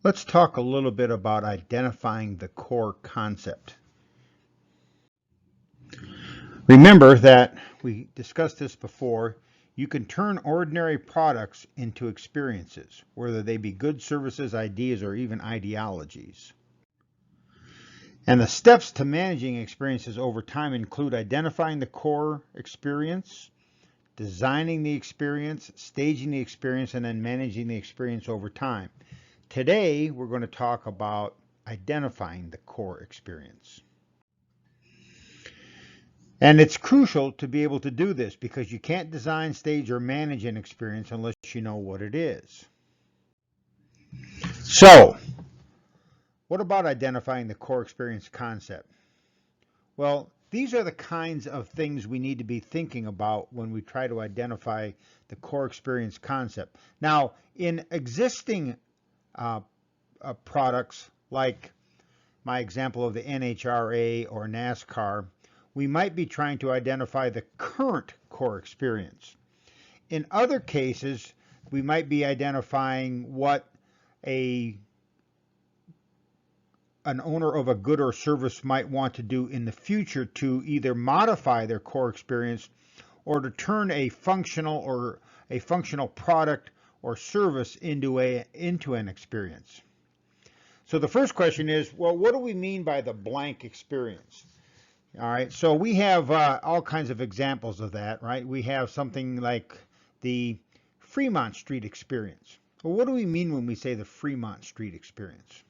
Let's talk a little bit about identifying the core concept. Remember that we discussed this before. You can turn ordinary products into experiences, whether they be goods, services, ideas, or even ideologies. And the steps to managing experiences over time include identifying the core experience, designing the experience, staging the experience, and then managing the experience over time. Today, we're going to talk about identifying the core experience. And it's crucial to be able to do this because you can't design, stage, or manage an experience unless you know what it is. So, what about identifying the core experience concept? Well, these are the kinds of things we need to be thinking about when we try to identify the core experience concept. Now, in existing products like my example of the NHRA or NASCAR, we might be trying to identify the current core experience. In other cases, we might be identifying what an owner of a good or service might want to do in the future to either modify their core experience or to turn a functional product or service into an experience. So the first question is, well, what do we mean by the blank experience? All right, so we have all kinds of examples of that, right? We have something like the Fremont Street experience. Well, what do we mean when we say the Fremont Street experience?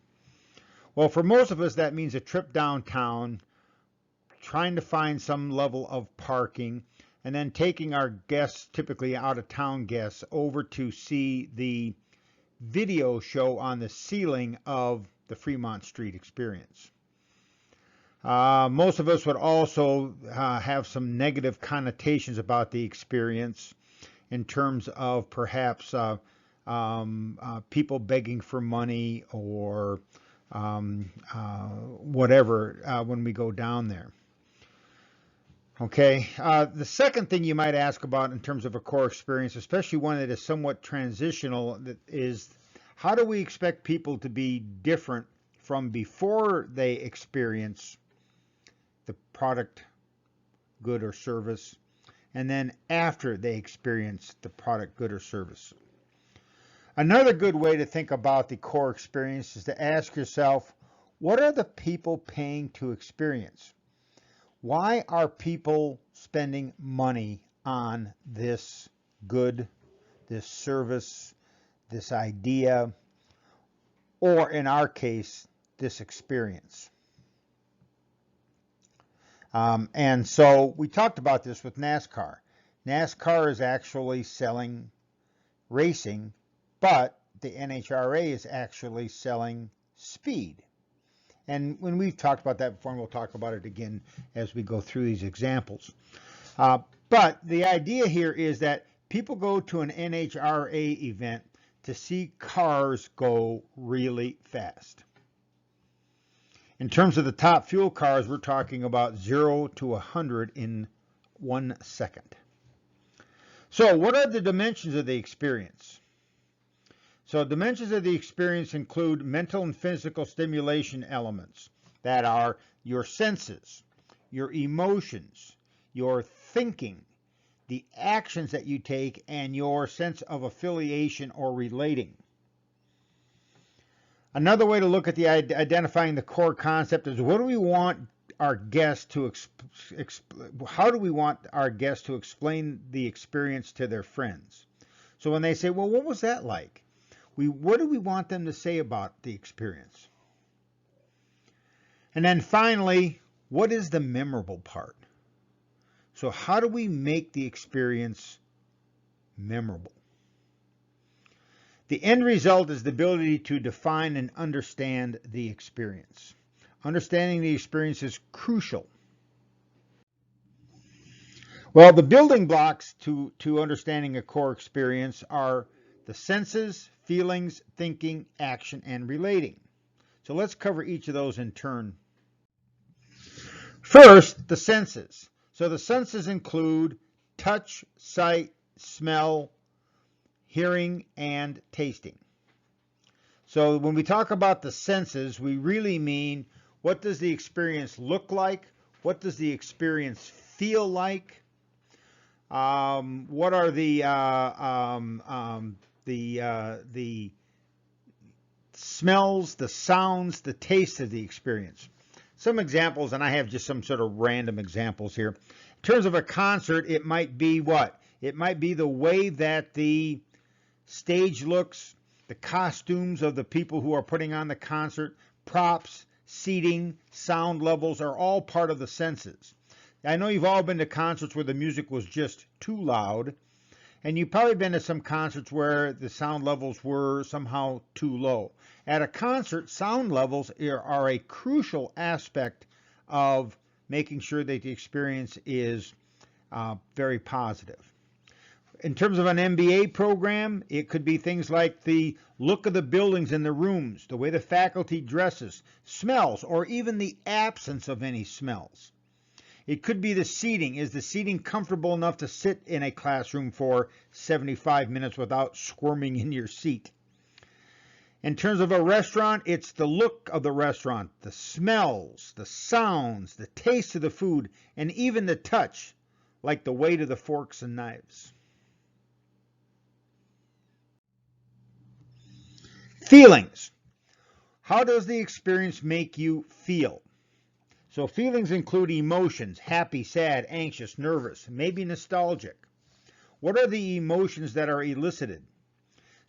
Well, for most of us, that means a trip downtown, trying to find some level of parking, and then taking our guests, typically out-of-town guests, over to see the video show on the ceiling of the Fremont Street experience. Most of us would also have some negative connotations about the experience in terms of perhaps people begging for money or whatever when we go down there. Okay, the second thing you might ask about in terms of a core experience, especially one that is somewhat transitional, is how do we expect people to be different from before they experience the product, good, or service, and then after they experience the product, good, or service. Another good way to think about the core experience is to ask yourself, what are the people paying to experience? Why are people spending money on this good, this service, this idea, or in our case, this experience? And so we talked about this with NASCAR. NASCAR is actually selling racing, but the NHRA is actually selling speed. And when we've talked about that before, and we'll talk about it again as we go through these examples. But the idea here is that people go to an NHRA event to see cars go really fast. In terms of the top fuel cars, we're talking about 0 to 100 in 1 second. So what are the dimensions of the experience? So dimensions of the experience include mental and physical stimulation elements that are your senses, your emotions, your thinking, the actions that you take, and your sense of affiliation or relating. Another way to look at the identifying the core concept is what do we want our guests to how do we want our guests to explain the experience to their friends? So when they say, well, what was that like? What do we want them to say about the experience? And then finally, what is the memorable part? So how do we make the experience memorable? The end result is the ability to define and understand the experience. Understanding the experience is crucial. Well, the building blocks to understanding a core experience are the senses, feelings, thinking, action, and relating. So let's cover each of those in turn. First, the senses. So the senses include touch, sight, smell, hearing, and tasting. So when we talk about the senses, we really mean, what does the experience look like? What does the experience feel like? What are the smells, the sounds, the taste of the experience? Some examples, and I have just some sort of random examples here. In terms of a concert, it might be what? It might be the way that the stage looks, the costumes of the people who are putting on the concert, props, seating, sound levels are all part of the senses. I know you've all been to concerts where the music was just too loud, and you've probably been to some concerts where the sound levels were somehow too low. At a concert, sound levels are a crucial aspect of making sure that the experience is very positive. In terms of an MBA program, it could be things like the look of the buildings and the rooms, the way the faculty dresses, smells, or even the absence of any smells. It could be the seating. Is the seating comfortable enough to sit in a classroom for 75 minutes without squirming in your seat? In terms of a restaurant, it's the look of the restaurant, the smells, the sounds, the taste of the food, and even the touch, like the weight of the forks and knives. Feelings. How does the experience make you feel? So feelings include emotions: happy, sad, anxious, nervous, maybe nostalgic. What are the emotions that are elicited?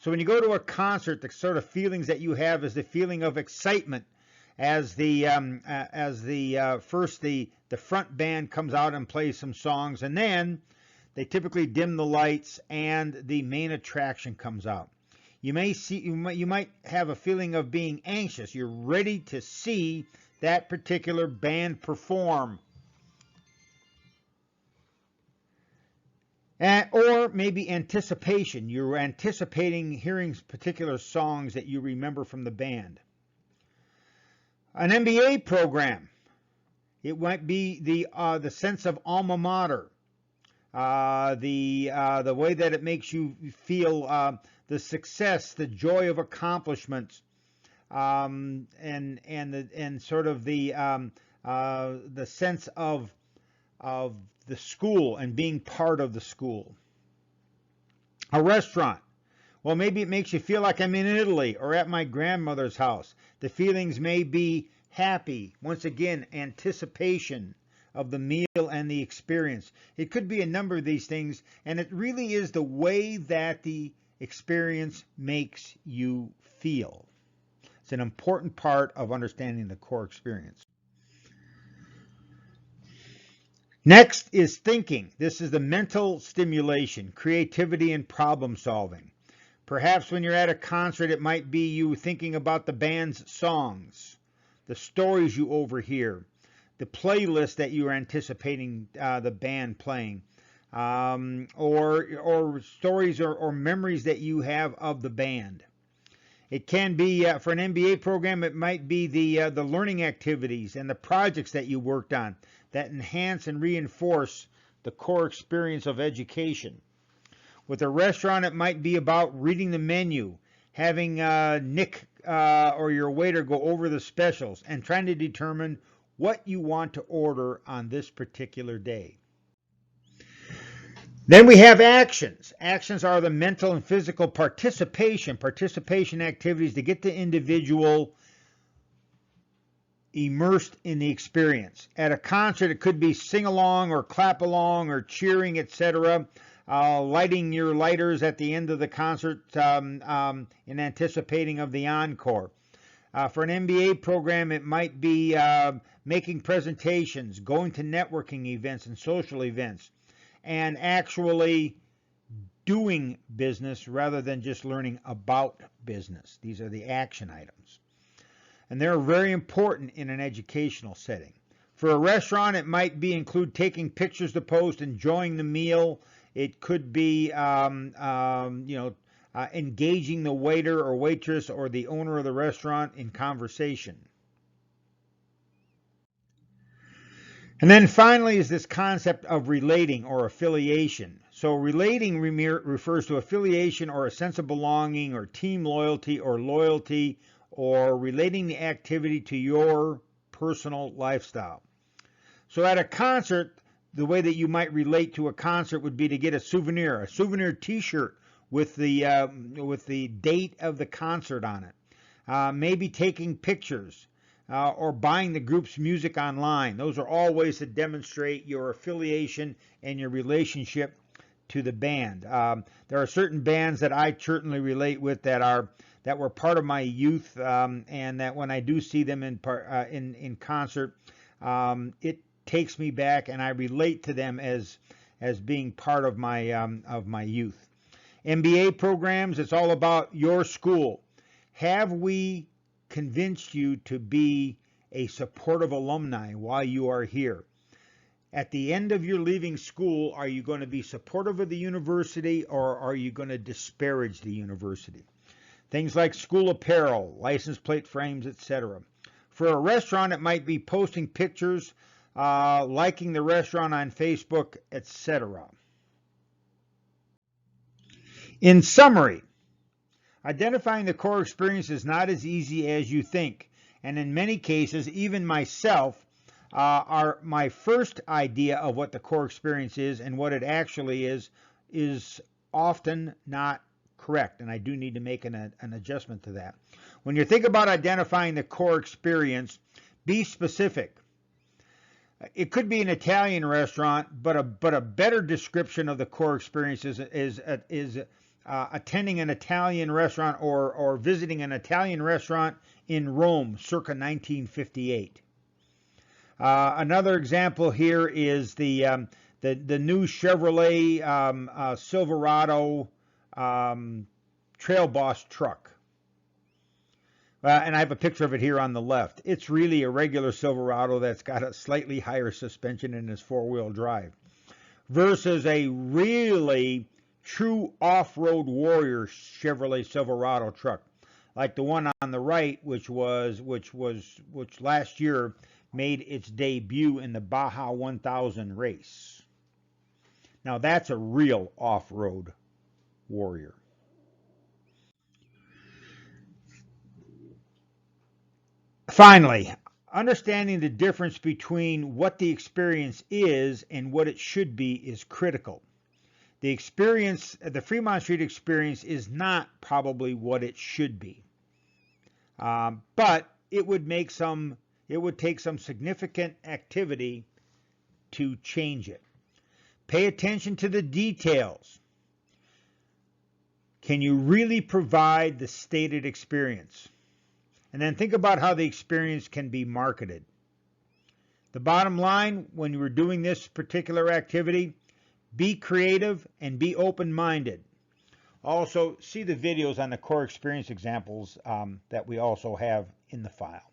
So when you go to a concert, the sort of feelings that you have is the feeling of excitement as the front band comes out and plays some songs, and then they typically dim the lights and the main attraction comes out. You might have a feeling of being anxious. You're ready to see that particular band perform. Or maybe anticipation. You're anticipating hearing particular songs that you remember from the band. An MBA program. It might be the sense of alma mater. The way that it makes you feel, the success, the joy of accomplishments, and sort of the sense of the school and being part of the school. A restaurant. Well, maybe it makes you feel like I'm in Italy or at my grandmother's house. The feelings may be happy, once again, anticipation of the meal and the experience. It could be a number of these things, and it really is the way that the experience makes you feel. It's an important part of understanding the core experience. Next is thinking. This is the mental stimulation, creativity, and problem solving. Perhaps when you're at a concert, it might be you thinking about the band's songs, the stories you overhear, the playlist that you are anticipating the band playing, or stories or memories that you have of the band. It can be, for an MBA program, it might be the learning activities and the projects that you worked on that enhance and reinforce the core experience of education. With a restaurant, it might be about reading the menu, having Nick or your waiter go over the specials, and trying to determine what you want to order on this particular day. Then we have actions. Actions are the mental and physical participation activities to get the individual immersed in the experience. At a concert, it could be sing along or clap along or cheering, etc. Lighting your lighters at the end of the concert in anticipating of the encore. For an MBA program, it might be making presentations, going to networking events and social events, and actually doing business rather than just learning about business. These are the action items. And they're very important in an educational setting. For a restaurant, it might include taking pictures to post, enjoying the meal. It could be engaging the waiter or waitress or the owner of the restaurant in conversation. And then finally is this concept of relating or affiliation. So relating refers to affiliation or a sense of belonging or team loyalty or relating the activity to your personal lifestyle. So at a concert, the way that you might relate to a concert would be to get a souvenir t-shirt with the date of the concert on it. Maybe taking pictures or buying the group's music online. Those are all ways to demonstrate your affiliation and your relationship to the band. There are certain bands that I certainly relate with that were part of my youth, and that when I do see them in concert, it takes me back, and I relate to them as being part of my youth. MBA programs, it's all about your school. Have we convinced you to be a supportive alumni while you are here? At the end of your leaving school, are you going to be supportive of the university, or are you going to disparage the university? Things like school apparel, license plate frames, etc. For a restaurant, it might be posting pictures, liking the restaurant on Facebook, etc. In summary, identifying the core experience is not as easy as you think, and in many cases, even myself, my first idea of what the core experience is and what it actually is often not correct, and I do need to make an adjustment to that. When you think about identifying the core experience, be specific. It could be an Italian restaurant, but a better description of the core experience is attending an Italian restaurant or visiting an Italian restaurant in Rome circa 1958. Another example here is the new Chevrolet Silverado Trail Boss truck. And I have a picture of it here on the left. It's really a regular Silverado that's got a slightly higher suspension and is four-wheel drive, versus a really true off-road warrior Chevrolet Silverado truck, like the one on the right, which last year made its debut in the Baja 1000 race. Now that's a real off-road warrior. Finally, understanding the difference between what the experience is and what it should be is critical. The Fremont Street experience is not probably what it should be, but it would take some significant activity to change it. Pay attention to the details. Can you really provide the stated experience? And then think about how the experience can be marketed. The bottom line, when you are doing this particular activity, be creative and be open-minded. Also, see the videos on the core experience examples that we also have in the file.